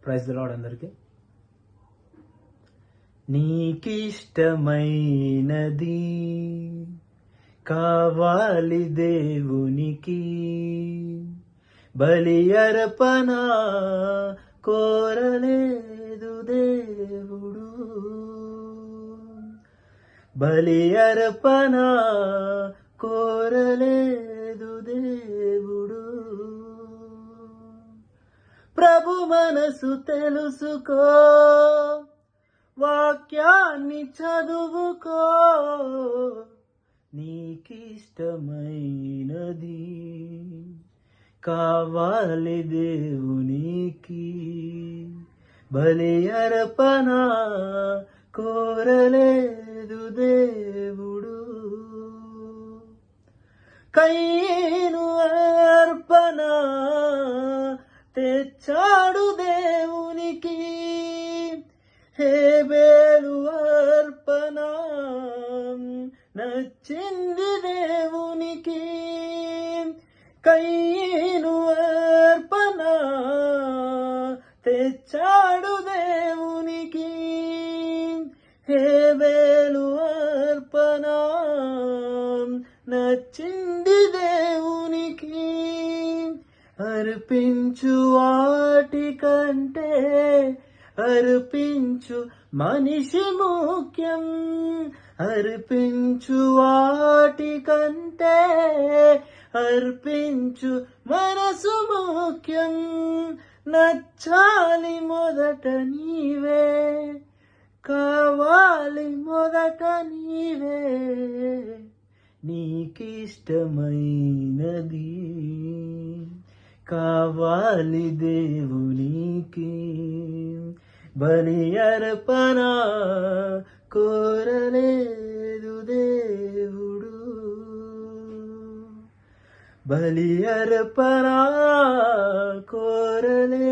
Praise the lord అందరికి. నీకిష్టమైనది కావాలి దేవునికి, బలి అర్పణ కోరలేదు దేవుడు, బలి అర్పణ కోరలేదు దేవుడు. ప్రభు మనసు తెలుసుకో, వాక్యాన్ని చదువుకో, నీకిష్టమైనది కావాలి దేవునికి, బలి అర్పణ కోరలేదు దేవుడు. కయీను అర్పణ తెచ్చాడు దేవునికి, హేబేలు అర్పణ నచ్చింది దేవునికి. కయీను అర్పణ తెచ్చాడు దేవునికి, హేబేలు అర్పణ నచ్చింది దేవునికి. అర్పించు వాటి కంటే అర్పించు మనిషి ముఖ్యం, అర్పించు వాటి కంటే అర్పించు మనసు ముఖ్యం. నచ్చాలి మొదట నీవే, కావాలి మొదట నీవే, నీకిష్టమైనది కావాలి దేవునికి, బలి అర్పణ కోరలేదు దేవుడు, బలి అర్పణ కోరలేదు.